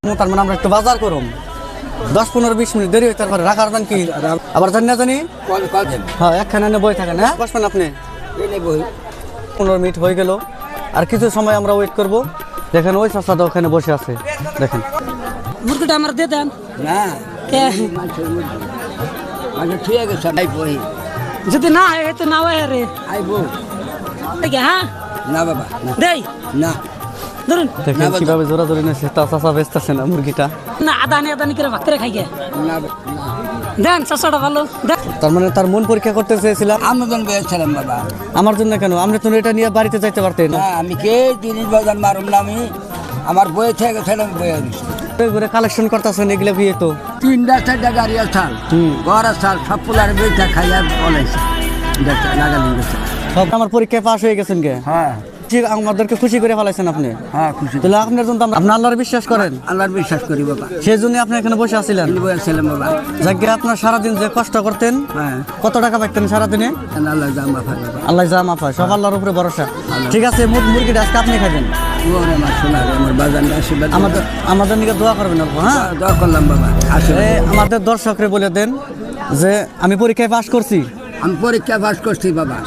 তার মানে আমরা একটু বাজার করুম 10-15-20 মিনিট দেরি হয় তারপরে রাখার দান কি আবার জানি না জানি হ্যাঁ একখানে বই থাকেন হ্যাঁ বসবেন আপনি 15 মিনিট হয়ে গেল আর কিছু সময় আমরা ওয়েট করব দেখেন ওই চাচাটা ওখানে বসে আছে দেখেন মুরগিটা আমার দিয়ে দেন না কে মানে ঠিক আছে সবাই বই যদি না হয় তো না হয় রে আইবো হ্যাঁ না বাবা না দেই না ধরুন দেখেন কিভাবে জোরা জোরি নেছে তা চাচা বেচতেছে না মুরগিটা না আদানি করে ভাগ করে খাই গে না দেন চাষাটা ভালো দেন তার মানে তার মন পরীক্ষা করতে চেয়েছিলাম আমজন বলেছিলাম বাবা আমার জন্য কেন আপনি তো এটা নিয়ে বাড়িতে যাইতে পারতেন না আমি কে জিনিস বাজার মারুম না আমি আমার বই থেকে ছিলাম বই আনিস ঘুরে কালেকশন করতেছেন এগুলো বিয়ে তো 3-4টা গাড়ি আসাল ঘর আসাল সব পোলার বইটা খাইয়া বলেছে লাগালি গেছে সব আমার পরীক্ষায় পাশ হয়ে গেছেন কে হ্যাঁ ঠিক আমাদেরকে খুশি করে ফেলাইছেন আপনি হ্যাঁ খুশি তাহলে আপনার জন্য আপনি আল্লাহর বিশ্বাস করেন আল্লাহর বিশ্বাস করি বাবা সেই জন্য আপনি এখানে বসে আছিলেন বই আসছিলাম বাবা যাকে আপনার সারাদিন যে কষ্ট করতেন হ্যাঁ কত টাকা পাইতেন সারাদিনে আল্লাহ জামা ফাই বাবা আল্লাহ যা মাফ হয় সব আল্লাহর উপরে ভরসা ঠিক আছে মুরগিটা আজকে আপনি খাবেন ওরে আমার সোনা রে, আমার বাজার আশীর্বাদ আমাদের নিকে দোয়া করবেন অল্প হ্যাঁ দোয়া করলাম বাবা আশীর্বাদ আমাদের দর্শকরে বলে দেন যে আমি পরীক্ষায় পাশ করছি আমি পরীক্ষা পাস করছি বাবা